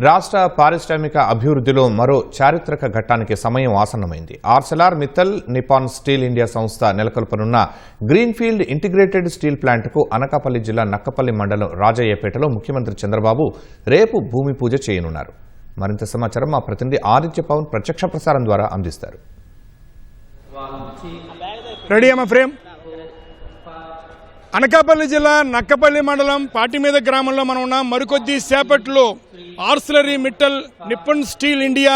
రాష్ట్ర పారిశ్రామిక అభివృద్ధిలో మరో చారిత్రక ఘట్టానికి సమయం ఆసన్నమైంది. Arcelor Mittal Nippon steel India సంస్థ నెలకొల్పనున్న గ్రీన్ఫీల్డ్ ఇంటిగ్రేటెడ్ స్టీల్ ప్లాంట్కు అనకాపల్లి జిల్లా నక్కపల్లి మండలం రాజయ్యపేటలో ముఖ్యమంత్రి చంద్రబాబు రేపు భూమి పూజ చేయనున్నారు. మరింత సమాచారం మా ప్రతినిధి ఆదిత్య పవన్ ప్రత్యక్ష ప్రసారం ద్వారా అందిస్తారు. అనకాపల్లి జిల్లా నక్కపల్లి మండలం పాటిమీద గ్రామంలో మనం ఉన్నాం. మరికొద్ది సేపట్లో ఆర్సిలరీ మిట్టల్ నిప్పన్ స్టీల్ ఇండియా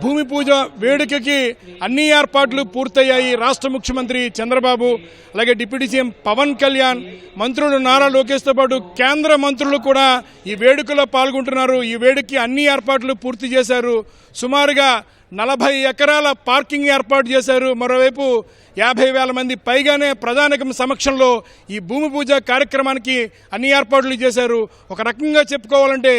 భూమి పూజ వేడుకకి అన్ని ఏర్పాట్లు పూర్తయ్యాయి. రాష్ట్ర ముఖ్యమంత్రి చంద్రబాబు, అలాగే డిప్యూటీ సీఎం పవన్ కళ్యాణ్, మంత్రులు నారా లోకేష్తో పాటు కేంద్ర మంత్రులు కూడా ఈ వేడుకలో పాల్గొంటున్నారు. ఈ వేడుకకి అన్ని ఏర్పాట్లు పూర్తి చేశారు. సుమారుగా 40 ఎకరాల పార్కింగ్ ఏర్పాటు చేశారు. మరోవైపు 50,000 మంది పైగానే ప్రధానికం సమక్షంలో ఈ భూమి పూజ కార్యక్రమానికి అన్ని ఏర్పాట్లు చేశారు. ఒక రకంగా చెప్పుకోవాలంటే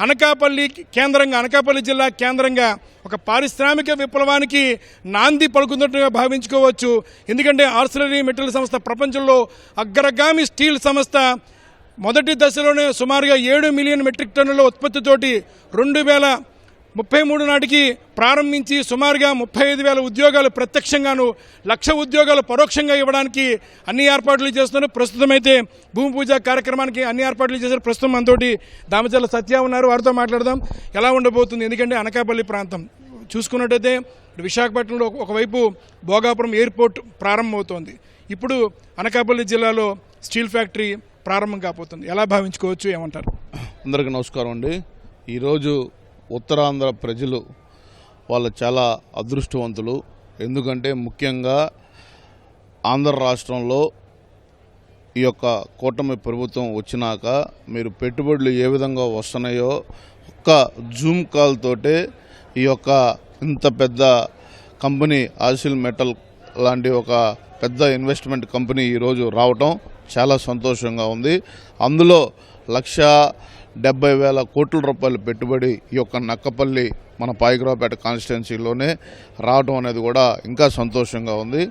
అనకాపల్లి జిల్లా కేంద్రంగా ఒక పారిశ్రామిక విప్లవానికి నాంది పలుకుతున్నట్టుగా భావించుకోవచ్చు. ఎందుకంటే ఆర్సిలరీ మిట్టల్ సంస్థ ప్రపంచంలో అగ్రగామి స్టీల్ సంస్థ. మొదటి దశలోనే సుమారుగా 7 మిలియన్ మెట్రిక్ టన్నుల ఉత్పత్తితోటి 2033 నాటికి ప్రారంభించి సుమారుగా 35,000 ఉద్యోగాలు ప్రత్యక్షంగాను 1,00,000 ఉద్యోగాలు పరోక్షంగా ఇవ్వడానికి అన్ని ఏర్పాట్లు చేస్తున్నారు. ప్రస్తుతం అయితే భూమి పూజ కార్యక్రమానికి అన్ని ఏర్పాట్లు చేశారు. ప్రస్తుతం మనతోటి దామచర్ల సత్య ఉన్నారు. వారితో మాట్లాడదాం. ఎలా ఉండబోతుంది? ఎందుకంటే అనకాపల్లి ప్రాంతం చూసుకున్నట్టయితే విశాఖపట్నంలో ఒకవైపు భోగాపురం ఎయిర్పోర్ట్ ప్రారంభమవుతోంది. ఇప్పుడు అనకాపల్లి జిల్లాలో స్టీల్ ఫ్యాక్టరీ ప్రారంభం కాబోతుంది. ఎలా భావించుకోవచ్చు, ఏమంటారు? అందరికీ నమస్కారం అండి. ఈరోజు ఉత్తరాంధ్ర ప్రజలు వాళ్ళు చాలా అదృష్టవంతులు. ఎందుకంటే ముఖ్యంగా ఆంధ్ర రాష్ట్రంలో ఈ యొక్క కూటమి ప్రభుత్వం వచ్చినాక మీరు పెట్టుబడులు ఏ విధంగా వస్తున్నాయో ఒక్క జూమ్ కాల్ తోటే ఈ యొక్క ఇంత పెద్ద కంపెనీ ఆర్సిల్ మెటల్ లాంటి ఒక పెద్ద ఇన్వెస్ట్మెంట్ కంపెనీ ఈరోజు రావటం చాలా సంతోషంగా ఉంది. అందులో 1,70,000 కోట్ల రూపాయల పెట్టుబడి ఈ యొక్క నక్కపల్లి మన పాయకరావుపేట కాన్స్టిట్యున్సీలోనే రావడం అనేది కూడా ఇంకా సంతోషంగా ఉంది.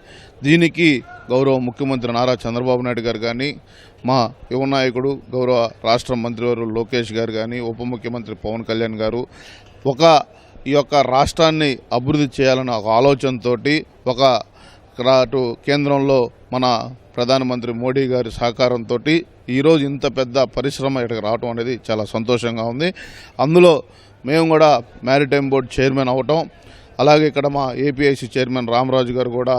దీనికి గౌరవ ముఖ్యమంత్రి నారా చంద్రబాబు నాయుడు గారు కానీ, మా యువ నాయకుడు గౌరవ రాష్ట్ర మంత్రివర్యులు లోకేష్ గారు కానీ, ఉప ముఖ్యమంత్రి పవన్ కళ్యాణ్ గారు ఈ యొక్క రాష్ట్రాన్ని అభివృద్ధి చేయాలన్న ఒక ఆలోచనతోటి అటు కేంద్రంలో మన ప్రధానమంత్రి మోడీ గారి సహకారంతో ఈరోజు ఇంత పెద్ద పరిశ్రమ ఇక్కడికి రావడం అనేది చాలా సంతోషంగా ఉంది. అందులో మేము కూడా మ్యారిటైమ్ బోర్డు చైర్మన్ అవ్వటం, అలాగే ఇక్కడ మా ఏపీఐసి చైర్మన్ రామరాజు గారు కూడా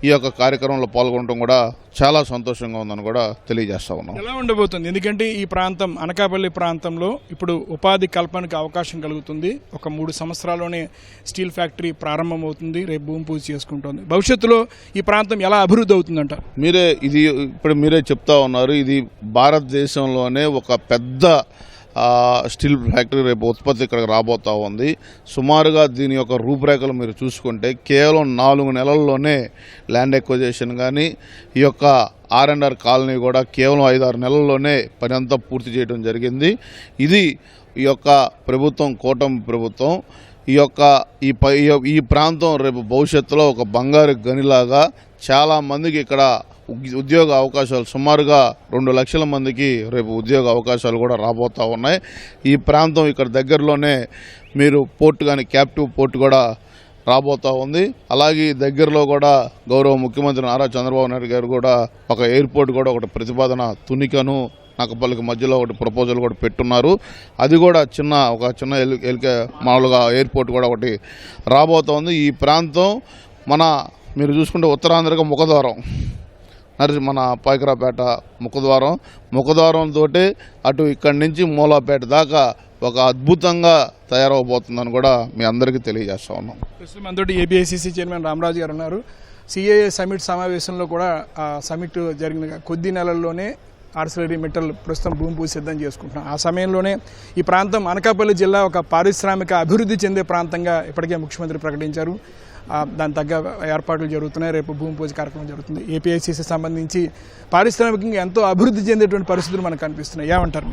ఈ యొక్క కార్యక్రమంలో పాల్గొనడం కూడా చాలా సంతోషంగా ఉందని కూడా తెలియజేస్తా ఉన్నాం. ఎలా ఉండబోతుంది? ఎందుకంటే ఈ ప్రాంతం అనకాపల్లి ప్రాంతంలో ఇప్పుడు ఉపాధి కల్పనకు అవకాశం కలుగుతుంది. ఒక 3 సంవత్సరాల్లోనే స్టీల్ ఫ్యాక్టరీ ప్రారంభమవుతుంది. రేపు భూమి పూజ చేసుకుంటుంది. భవిష్యత్తులో ఈ ప్రాంతం ఎలా అభివృద్ధి అవుతుందంట? మీరే చెప్తా ఉన్నారు. ఇది భారతదేశంలోనే ఒక పెద్ద స్టీల్ ఫ్యాక్టరీ రేపు ఉత్పత్తి ఇక్కడికి రాబోతూ ఉంది. సుమారుగా దీని యొక్క రూపురేఖలు మీరు చూసుకుంటే కేవలం 4 నెలల్లోనే ల్యాండ్ ఎక్విజిషన్ కానీ, ఈ యొక్క R&R కాలనీ కూడా కేవలం 5-6 నెలల్లోనే పని అంతా పూర్తి చేయడం జరిగింది. ఇది ఈ యొక్క ప్రభుత్వం, కూటమి ప్రభుత్వం, ఈ ప్రాంతం రేపు భవిష్యత్తులో ఒక బంగారు గనిలాగా చాలా మందికి ఇక్కడ ఉద్యోగ అవకాశాలు, సుమారుగా 2 లక్షల మందికి రేపు ఉద్యోగ అవకాశాలు కూడా రాబోతూ ఉన్నాయి. ఈ ప్రాంతం ఇక్కడ దగ్గరలోనే మీరు పోర్టు కానీ, క్యాప్టివ్ పోర్టు కూడా రాబోతూ ఉంది. అలాగే దగ్గరలో కూడా గౌరవ ముఖ్యమంత్రి నారా చంద్రబాబు నాయుడు గారు కూడా ఒక ఎయిర్పోర్ట్ కూడా ఒకటి ప్రతిపాదన తునికను నక్కపల్లికి మధ్యలో ఒకటి ప్రపోజల్ కూడా పెట్టున్నారు. అది కూడా మామూలుగా ఎయిర్పోర్ట్ కూడా ఒకటి రాబోతోంది. ఈ ప్రాంతం మీరు చూసుకుంటే ఉత్తరాంధ్రగా ముఖద్వారం, మన పాయకరావుపేట ముఖద్వారంతో అటు ఇక్కడి నుంచి మూలాపేట దాకా ఒక అద్భుతంగా తయారవబోతుందని కూడా మీ అందరికీ తెలియజేస్తా ఉన్నాం. ప్రస్తుతం మనతోటి ఏపీఐసిసి చైర్మన్ రామరాజు గారు ఉన్నారు. సిఏఏ సమిట్ సమావేశంలో కూడా ఆ సమిట్ జరిగిన కొద్ది నెలల్లోనే ఆర్సిలరీ మెటల్ ప్రస్తుతం భూమి పూజ సిద్ధం చేసుకుంటున్నాం. ఆ సమయంలోనే ఈ ప్రాంతం అనకాపల్లి జిల్లా ఒక పారిశ్రామిక అభివృద్ధి చెందే ప్రాంతంగా ఇప్పటికే ముఖ్యమంత్రి ప్రకటించారు. దాని తగ్గ ఏర్పాట్లు జరుగుతున్నాయి. రేపు భూమి పూజ కార్యక్రమం జరుగుతుంది. ఏపీఐసిసి సంబంధించి పారిశ్రామికంగా ఎంతో అభివృద్ధి చెందేటువంటి పరిస్థితులు మనకు కనిపిస్తున్నాయి. ఏమంటారు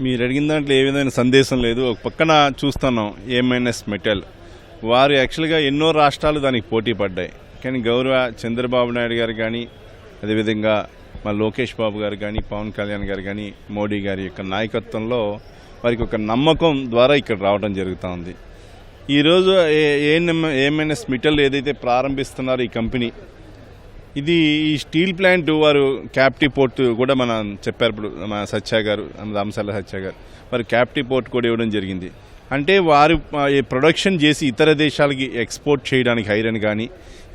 మీరు అడిగిన దాంట్లో ఏ విధమైన సందేశం లేదు. ఒక పక్కన చూస్తున్నాం ఏఎంఎన్ఎస్ మెటల్, వారు యాక్చువల్గా ఎన్నో రాష్ట్రాలు దానికి పోటీ పడ్డాయి. కానీ గౌరవ చంద్రబాబు నాయుడు గారు కానీ, అదేవిధంగా మా లోకేష్ బాబు గారు కానీ, పవన్ కళ్యాణ్ గారు కానీ, మోడీ గారి యొక్క నాయకత్వంలో వారికి ఒక నమ్మకం ద్వారా ఇక్కడ రావడం జరుగుతూ ఉంది. ఈరోజు ఏఎంఎన్ఎస్ మిట్టల్ ఏదైతే ప్రారంభిస్తున్నారో ఈ కంపెనీ, ఇది ఈ స్టీల్ ప్లాంట్ వారు క్యాప్టివ్ పోర్ట్ కూడా మనం చెప్పారు. ఇప్పుడు మన సత్య గారు, రామసల్ల సత్య గారు వారు క్యాప్టివ్ పోర్ట్ కూడా ఇవ్వడం జరిగింది. అంటే వారు ప్రొడక్షన్ చేసి ఇతర దేశాలకి ఎక్స్పోర్ట్ చేయడానికి ఐరన్ కానీ,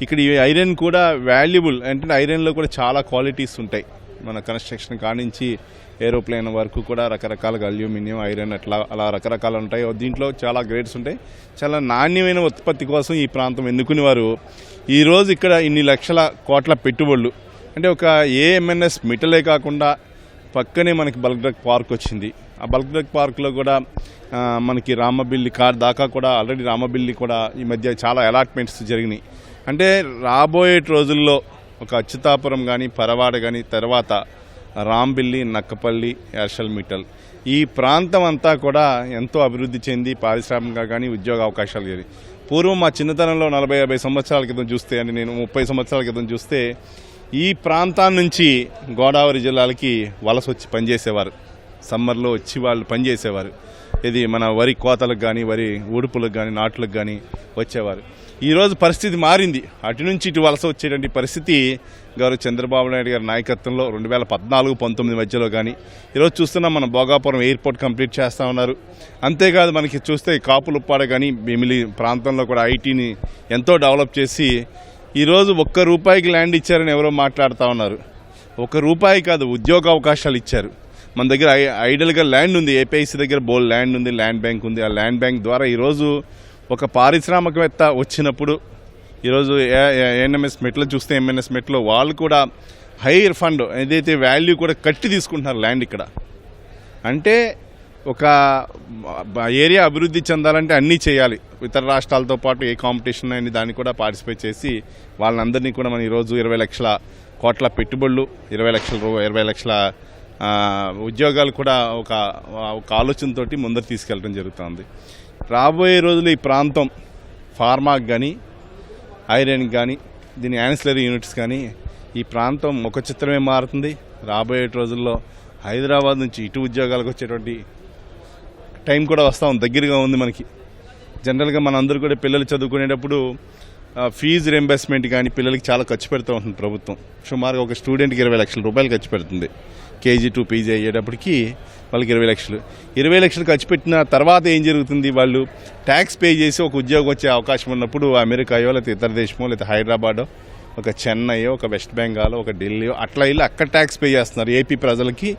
ఇక్కడ ఈ ఐరన్ కూడా వాల్యుబుల్. అంటే ఐరన్లో కూడా చాలా క్వాలిటీస్ ఉంటాయి. మన కన్స్ట్రక్షన్ కానించి ఏరోప్లేన్ వరకు కూడా రకరకాలుగా అల్యూమినియం, ఐరన్ అలా రకరకాలు ఉంటాయి. దీంట్లో చాలా గ్రేడ్స్ ఉంటాయి. చాలా నాణ్యమైన ఉత్పత్తి కోసం ఈ ప్రాంతం ఎన్నుకుని వారు ఈరోజు ఇక్కడ ఇన్ని లక్షల కోట్ల పెట్టుబడులు, అంటే ఒక ఏఎంఎన్ఎస్ మిట్టలే కాకుండా పక్కనే మనకి బల్క్ డ్రగ్ పార్క్ వచ్చింది. ఆ బల్క్ డ్రగ్ పార్క్లో కూడా మనకి రామబిల్లి కార్ దాకా కూడా ఆల్రెడీ రామబిల్లి కూడా ఈ మధ్య చాలా అలాట్మెంట్స్ జరిగినాయి. అంటే రాబోయే రోజుల్లో ఒక అచ్యుతాపురం కానీ, పరవాడ కానీ, తర్వాత రాంబిల్లి, నక్కపల్లి, యార్షల్ మిట్టల్, ఈ ప్రాంతం అంతా కూడా ఎంతో అభివృద్ధి చెంది పారిశ్రామికంగా కానీ ఉద్యోగ అవకాశాలు కానీ. పూర్వం మా చిన్నతనంలో 40-50 సంవత్సరాల క్రితం చూస్తే, అని నేను 30 సంవత్సరాల క్రితం చూస్తే, ఈ ప్రాంతాన్ని నుంచి గోదావరి జిల్లాలకి వలస వచ్చి పనిచేసేవారు. సమ్మర్లో వచ్చి వాళ్ళు పనిచేసేవారు. ఇది మన వరి కోతలకు కానీ, వరి ఊడుపులకు కానీ, నాట్లకు కానీ వచ్చేవారు. ఈరోజు పరిస్థితి మారింది. అటు నుంచి ఇటు వలస వచ్చేటువంటి పరిస్థితి గౌరవ చంద్రబాబు నాయుడు గారి నాయకత్వంలో 2014-19 మధ్యలో కానీ, ఈరోజు చూస్తున్నాం మన భోగాపురం ఎయిర్పోర్ట్ కంప్లీట్ చేస్తూ ఉన్నారు. అంతేకాదు మనకి చూస్తే కాపులుప్పాడ కానీ, భీమిలి ప్రాంతంలో కూడా ఐటీని ఎంతో డెవలప్ చేసి ఈరోజు ₹1 ల్యాండ్ ఇచ్చారని ఎవరో మాట్లాడుతూ ఉన్నారు. ₹1 కాదు, ఉద్యోగ అవకాశాలు ఇచ్చారు. మన దగ్గర ఐడల్గా ల్యాండ్ ఉంది. ఏపీఐసీ దగ్గర బోల్ ల్యాండ్ ఉంది, ల్యాండ్ బ్యాంక్ ఉంది. ఆ ల్యాండ్ బ్యాంక్ ద్వారా ఈరోజు ఒక పారిశ్రామికవేత్త వచ్చినప్పుడు, ఈరోజు ఏఎన్ఎంఎస్ మెట్లో చూస్తే ఎంఎన్ఎస్ మెట్లో వాళ్ళు కూడా హైయర్ ఫండ్ ఏదైతే వాల్యూ కూడా కట్టి తీసుకుంటున్నారు ల్యాండ్ ఇక్కడ. అంటే ఒక ఏరియా అభివృద్ధి చెందాలంటే అన్నీ చేయాలి. ఇతర రాష్ట్రాలతో పాటు ఏ కాంపిటీషన్ అయినా దాన్ని కూడా పార్టిసిపేట్ చేసి వాళ్ళందరినీ కూడా మనం ఈరోజు 20 లక్షల కోట్ల పెట్టుబడులు, 20 లక్షల ఉద్యోగాలు కూడా ఒక ఆలోచనతోటి ముందరు తీసుకెళ్ళడం జరుగుతుంది. రాబోయే రోజులు ఈ ప్రాంతం ఫార్మాకి కానీ, ఐరన్ కానీ, దీని యాన్సిలరీ యూనిట్స్ కానీ, ఈ ప్రాంతం ఒక చిత్రమే మారుతుంది. రాబోయే రోజుల్లో హైదరాబాద్ నుంచి ఇటు ఉద్యోగాలకు వచ్చేటువంటి టైం కూడా వస్తూ ఉంది, దగ్గరగా ఉంది మనకి. జనరల్గా మనందరూ కూడా పిల్లలు చదువుకునేటప్పుడు ఫీజు రింబర్స్మెంట్ కానీ పిల్లలకి చాలా ఖర్చు పెడుతూ ఉంటుంది ప్రభుత్వం. సుమారుగా ఒక స్టూడెంట్కి 20 లక్షల రూపాయలు ఖర్చు పెడుతుంది. కేజీ టు పీజీ అయ్యేటప్పటికి వాళ్ళకి 20 లక్షలు. 20 లక్షలు ఖర్చు పెట్టిన తర్వాత ఏం జరుగుతుంది? వాళ్ళు ట్యాక్స్ పే చేసి ఒక ఉద్యోగం వచ్చే అవకాశం ఉన్నప్పుడు అమెరికాయో లేకపోతే ఇతర దేశమో లేకపోతే హైదరాబాదో, ఒక చెన్నైయో, ఒక వెస్ట్ బెంగాల్, ఒక ఢిల్లీయో అట్లా వెళ్ళి అక్కడ ట్యాక్స్ పే చేస్తున్నారు. ఏపీ ప్రజలకి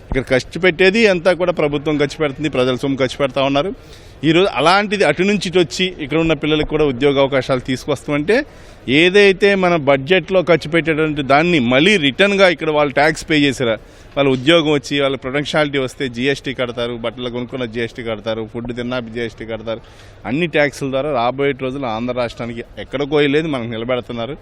ఇక్కడ ఖర్చు పెట్టేది అంతా కూడా ప్రభుత్వం ఖర్చు పెడుతుంది, ప్రజల సొమ్ము ఖర్చు పెడతా ఉన్నారు. ఈరోజు అలాంటిది అటు నుంచి ఇటు వచ్చి ఇక్కడ ఉన్న పిల్లలకు కూడా ఉద్యోగ అవకాశాలు తీసుకొస్తామంటే, ఏదైతే మన బడ్జెట్లో ఖర్చు పెట్టేటువంటి దాన్ని మళ్ళీ రిటర్న్గా ఇక్కడ వాళ్ళు ట్యాక్స్ పే చేశారా, వాళ్ళ ఉద్యోగం వచ్చి వాళ్ళ ప్రొడక్షనాలిటీ వస్తే జీఎస్టీ కడతారు, బట్టలు కొనుక్కున్న జీఎస్టీ కడతారు, ఫుడ్ తిన్నా జీఎస్టీ కడతారు. అన్ని ట్యాక్సుల ద్వారా రాబోయే రోజులు ఆంధ్ర రాష్ట్రానికి ఎక్కడికో లేదు మనకు నిలబెడుతున్నారు.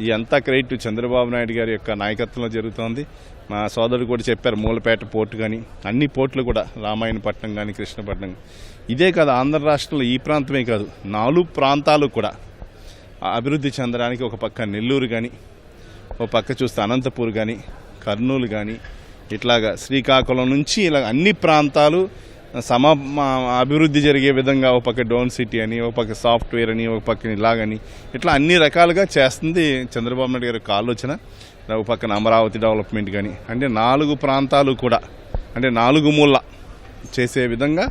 ఇదంతా క్రెడిట్ చంద్రబాబు నాయుడు గారి యొక్క నాయకత్వంలో జరుగుతోంది. మా సోదరుడు కూడా చెప్పారు, మూలపేట పోర్టు కానీ, అన్ని పోర్టులు కూడా, రామాయణపట్నం కానీ, కృష్ణపట్నం, ఇదే కాదు ఆంధ్ర రాష్ట్రంలో ఈ ప్రాంతమే కాదు 4 ప్రాంతాలు కూడా అభివృద్ధి చెందడానికి, ఒక పక్క నెల్లూరు కానీ, ఒక పక్క చూస్తే అనంతపూర్ కానీ, కర్నూలు కానీ, ఇట్లాగా శ్రీకాకుళం నుంచి ఇలా అన్ని ప్రాంతాలు అభివృద్ధి జరిగే విధంగా, ఒక పక్క డోన్ సిటీ అని, ఒక పక్క సాఫ్ట్వేర్ అని, ఒక పక్క ఇలాగని, ఇట్లా అన్ని రకాలుగా చేస్తుంది చంద్రబాబు నాయుడు గారి యొక్క ఆలోచన. ఒక పక్కన అమరావతి డెవలప్మెంట్ కానీ, అంటే 4 ప్రాంతాలు కూడా, అంటే 4 మూల చేసే విధంగా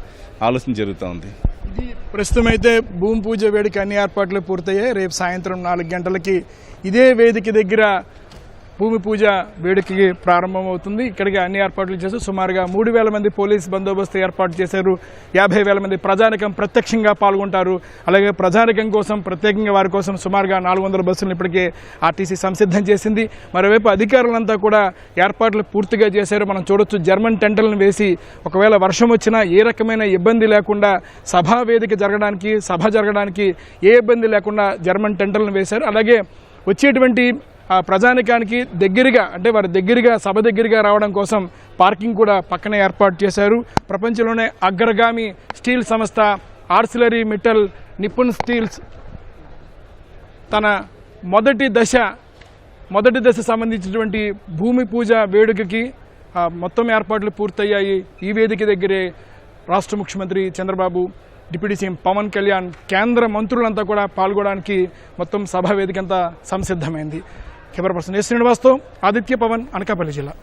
ఆలోచన జరుగుతూ ఉంది. ఇది ప్రస్తుతం అయితే భూమి పూజ వేడుక అన్ని ఏర్పాట్లు పూర్తయ్యాయి. రేపు సాయంత్రం 4 గంటలకి ఇదే వేదిక దగ్గర భూమి పూజ వేడుకకి ప్రారంభమవుతుంది. ఇక్కడికి అన్ని ఏర్పాట్లు చేసి సుమారుగా 3,000 మంది పోలీస్ బందోబస్తు ఏర్పాటు చేశారు. 50,000 మంది ప్రజానికం ప్రత్యక్షంగా పాల్గొంటారు. అలాగే ప్రజానికం కోసం ప్రత్యేకంగా వారి కోసం సుమారుగా 400 బస్సులను ఇప్పటికే ఆర్టీసీ సంసిద్ధం చేసింది. మరోవైపు అధికారులంతా కూడా ఏర్పాట్లు పూర్తిగా చేశారు. మనం చూడొచ్చు, జర్మన్ టెంటలను వేసి ఒకవేళ వర్షం వచ్చినా ఏ రకమైన ఇబ్బంది లేకుండా సభా వేదిక జరగడానికి, సభ జరగడానికి ఏ ఇబ్బంది లేకుండా జర్మన్ టెంటలను వేశారు. అలాగే వచ్చేటువంటి ప్రజానికానికి దగ్గరగా, అంటే వారి దగ్గరగా, సభ దగ్గరగా రావడం కోసం పార్కింగ్ కూడా పక్కనే ఏర్పాటు చేశారు. ప్రపంచంలోనే అగ్రగామి స్టీల్ సంస్థ ఆర్సిలరీ మిట్టల్ నిపుణ్ స్టీల్స్ తన మొదటి దశ సంబంధించినటువంటి భూమి పూజ వేడుకకి మొత్తం ఏర్పాట్లు పూర్తయ్యాయి. ఈ వేదిక దగ్గరే రాష్ట్ర ముఖ్యమంత్రి చంద్రబాబు, డిప్యూటీ సీఎం పవన్ కళ్యాణ్, కేంద్ర మంత్రులంతా కూడా పాల్గొనడానికి మొత్తం సభా వేదిక అంతా సంసిద్ధమైంది. కెమెరా పర్సన్ ఎస్ శ్రీనివాస్తో ఆదిత్య, పవన్, అనకాపల్లి జిల్లా.